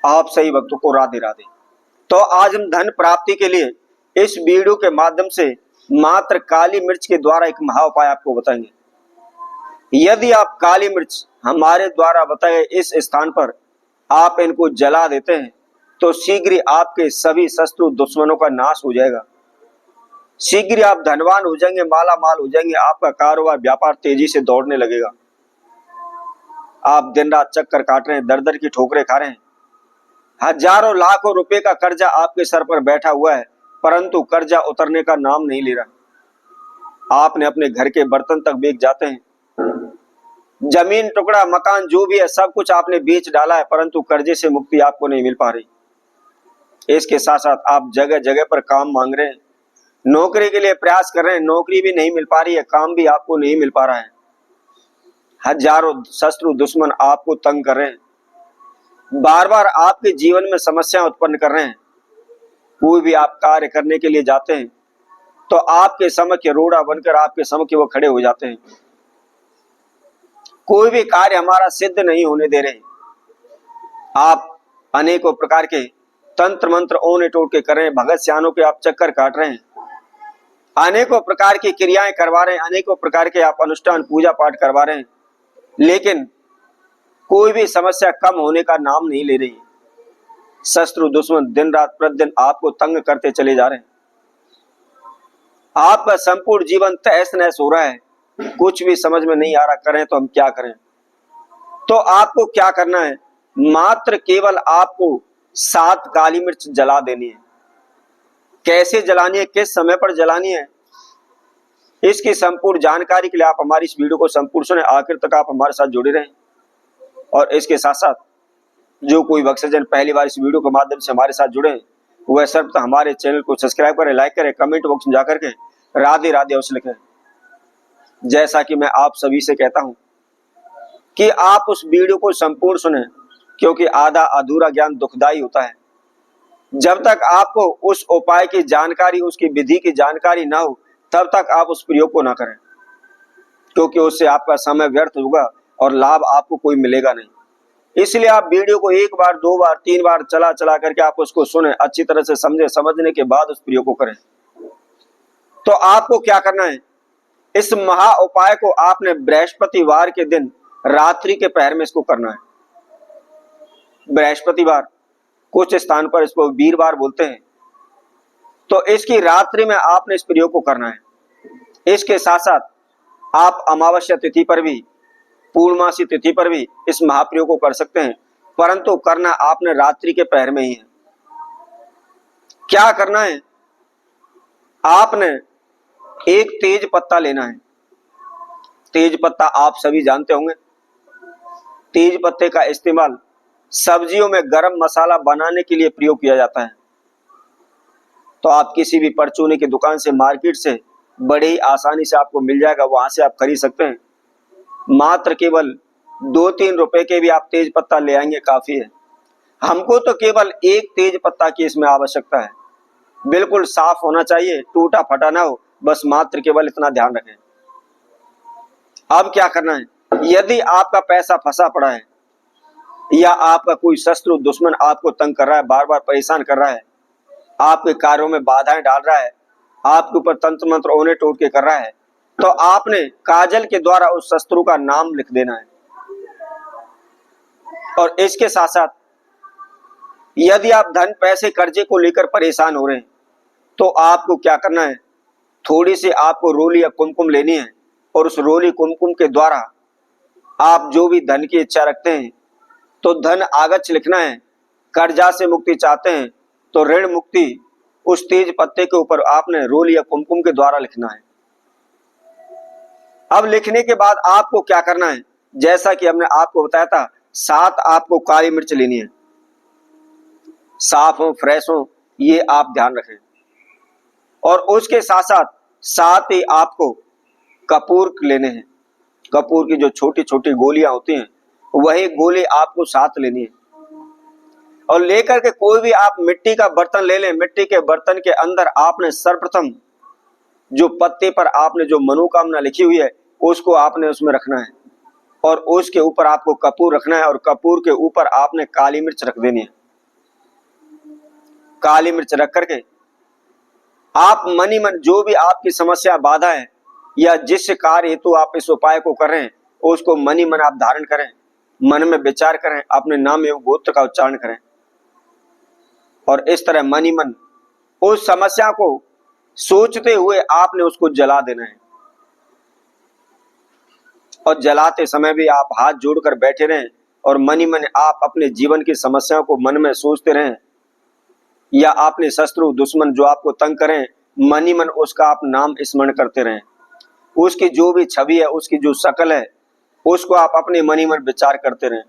आप सही भक्तों को राधे राधे। तो आज हम धन प्राप्ति के लिए इस वीडियो के माध्यम से मात्र काली मिर्च के द्वारा एक महा उपाय आपको बताएंगे। यदि आप काली मिर्च हमारे द्वारा बताए इस स्थान पर आप इनको जला देते हैं तो शीघ्र ही आपके सभी शत्रु दुश्मनों का नाश हो जाएगा। शीघ्र ही आप धनवान हो जाएंगे, माला माल हो जाएंगे, आपका कारोबार व्यापार तेजी से दौड़ने लगेगा। आप दिन रात चक्कर काट रहे हैं, दर दर की ठोकरें खा रहे हैं, हजारों लाखों रुपए का कर्जा आपके सर पर बैठा हुआ है, परंतु कर्जा उतरने का नाम नहीं ले रहा। आपने अपने घर के बर्तन तक बेच जाते हैं, जमीन टुकड़ा मकान जो भी है सब कुछ आपने बेच डाला है, परंतु कर्जे से मुक्ति आपको नहीं मिल पा रही। इसके साथ साथ आप जगह जगह पर काम मांग रहे हैं, नौकरी के लिए प्रयास कर रहे हैं, नौकरी भी नहीं मिल पा रही है, काम भी आपको नहीं मिल पा रहा है। हजारों शत्रु दुश्मन आपको तंग कर रहे हैं, बार बार आपके जीवन में समस्याएं उत्पन्न कर रहे हैं। कोई भी आप कार्य करने के लिए जाते हैं तो आपके समक्ष रोड़ा बनकर आपके समक्ष वो खड़े हो जाते हैं। कोई भी कार्य हमारा सिद्ध नहीं होने दे रहे। आप अनेकों प्रकार के तंत्र मंत्र ओने टोटके कर रहे हैं, भगत सियानों के आप चक्कर काट रहे हैं, अनेकों प्रकार की क्रियाएं करवा रहे हैं, अनेकों प्रकार के आप अनुष्ठान पूजा पाठ करवा रहे हैं, लेकिन कोई भी समस्या कम होने का नाम नहीं ले रही। शत्रु दुश्मन दिन रात प्रतिदिन आपको तंग करते चले जा रहे हैं। आपका संपूर्ण जीवन तहस नहस हो रहा है, कुछ भी समझ में नहीं आ रहा, करें तो हम क्या करें। तो आपको क्या करना है, मात्र केवल आपको 7 काली मिर्च जला देनी है। कैसे जलानी है, किस समय पर जलानी है, इसकी संपूर्ण जानकारी के लिए आप हमारी इस वीडियो को संपूर्ण सुने, आखिर तक आप हमारे साथ जुड़े रहें। और इसके साथ साथ जो कोई भक्तजन पहली बार इस वीडियो के माध्यम से हमारे साथ जुड़े वह सर्वप्रथम हमारे चैनल को सब्सक्राइब करें, लाइक करें, कमेंट बॉक्स में जाकर के राधे राधे अवश्य लिखें। जैसा कि मैं आप सभी से कहता हूं कि आप उस वीडियो को संपूर्ण सुने, क्योंकि आधा अधूरा ज्ञान दुखदाई होता है। जब तक आपको उस उपाय की जानकारी, उसकी विधि की जानकारी ना हो, तब तक आप उस प्रयोग को ना करें, क्योंकि उससे आपका समय व्यर्थ होगा और लाभ आपको कोई मिलेगा नहीं। इसलिए आप वीडियो को 1 बार 2 बार 3 बार चला चला करके आप उसको सुने, अच्छी तरह से समझे, समझने के बाद उस प्रयोग को करें। तो आपको क्या करना है, इस महा उपाय को आपने बृहस्पतिवार के दिन रात्रि के पहर में इसको करना है। बृहस्पतिवार, कुछ स्थान पर इसको वीरवार बोलते हैं। तो इसकी रात्रि में आपने इस प्रयोग को करना है। इसके साथ साथ आप अमावस्या तिथि पर भी, पूर्णमासी तिथि पर भी इस महाप्रयोग को कर सकते हैं, परंतु करना आपने रात्रि के पहर में ही है। क्या करना है, आपने एक तेज पत्ता लेना है। तेज पत्ता आप सभी जानते होंगे, तेज पत्ते का इस्तेमाल सब्जियों में गरम मसाला बनाने के लिए प्रयोग किया जाता है। तो आप किसी भी परचूने की दुकान से, मार्केट से बड़े ही आसानी से आपको मिल जाएगा, वहां से आप खरीद सकते हैं। मात्र केवल 2-3 रुपए के भी आप तेज पत्ता ले आएंगे, काफी है। हमको तो केवल एक तेज पत्ता की इसमें आवश्यकता है, बिल्कुल साफ होना चाहिए, टूटा फटा ना हो, बस मात्र केवल इतना ध्यान रखें। अब क्या करना है, यदि आपका पैसा फंसा पड़ा है या आपका कोई शत्रु दुश्मन आपको तंग कर रहा है, बार बार परेशान कर रहा है, आपके कार्यों में बाधाएं डाल रहा है, आपके ऊपर तंत्र मंत्र ओने टोटके कर रहा है, तो आपने काजल के द्वारा उस शत्रु का नाम लिख देना है। और इसके साथ साथ यदि आप धन पैसे कर्जे को लेकर परेशान हो रहे हैं तो आपको क्या करना है, थोड़ी सी आपको रोली या कुमकुम लेनी है, और उस रोली कुमकुम के द्वारा आप जो भी धन की इच्छा रखते हैं तो धन आगच्छ लिखना है। कर्जा से मुक्ति चाहते हैं तो ऋण मुक्ति उस तेज पत्ते के ऊपर आपने रोली या कुमकुम के द्वारा लिखना है। अब लिखने के बाद आपको क्या करना है, जैसा कि हमने आपको बताया था, 7 आपको काली मिर्च लेनी है। साफ हो, फ्रेश हो, ये आप ध्यान रखें। और उसके साथ ही आपको कपूर लेने हैं। कपूर की जो छोटी छोटी गोलियां होती हैं, वही गोली आपको साथ लेनी है। और लेकर के कोई भी आप मिट्टी का बर्तन ले लें। मिट्टी के बर्तन के अंदर आपने सर्वप्रथम जो पत्ते पर आपने जो मनोकामना लिखी हुई है उसको आपने उसमें रखना है, और उसके ऊपर आपको कपूर रखना है, और कपूर के ऊपर आपने काली मिर्च रख देनी है। काली मिर्च रख करके आप मनी मन जो भी आपकी समस्या बाधा है या जिस कार्य हेतु आप इस उपाय को कर रहे हैं उसको मनी मन आप धारण करें, मन में विचार करें, अपने नाम एवं गोत्र का उच्चारण करें और इस तरह मनी मन उस समस्या को सोचते हुए आपने उसको जला देना है। और जलाते समय भी आप हाथ जोड़कर बैठे रहें और मनी मन आप अपने जीवन की समस्याओं को मन में सोचते रहें या अपने शत्रु दुश्मन जो आपको तंग करें मनी मन उसका आप नाम स्मरण करते रहें। उसकी जो भी छवि है, उसकी जो शक्ल है, उसको आप अपने मनी मन विचार करते रहें।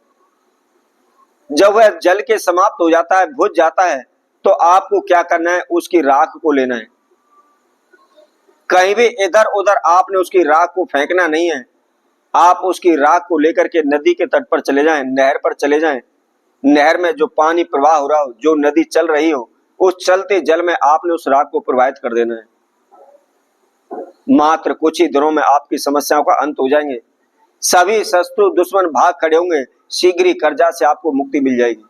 जब वह जल के समाप्त हो जाता है, बुझ जाता है, तो आपको क्या करना है, उसकी राख को लेना है। कहीं भी इधर उधर आपने उसकी राख को फेंकना नहीं है। आप उसकी राख को लेकर के नदी के तट पर चले जाएं, नहर पर चले जाएं। नहर में जो पानी प्रवाह हो रहा हो, जो नदी चल रही हो, उस चलते जल में आपने उस राख को प्रवाहित कर देना है। मात्र कुछ ही दिनों में आपकी समस्याओं का अंत हो जाएंगे। सभी शत्रु दुश्मन भाग खड़े होंगे। शीघ्र ही कर्जा से आपको मुक्ति मिल जाएगी।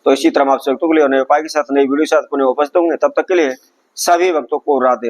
तो इसी तरह आप भक्तों के लिए नए उपाय के साथ नई वीडियो के साथ पुनः उपस्थित होंगे। तब तक के लिए सभी भक्तों को राधे।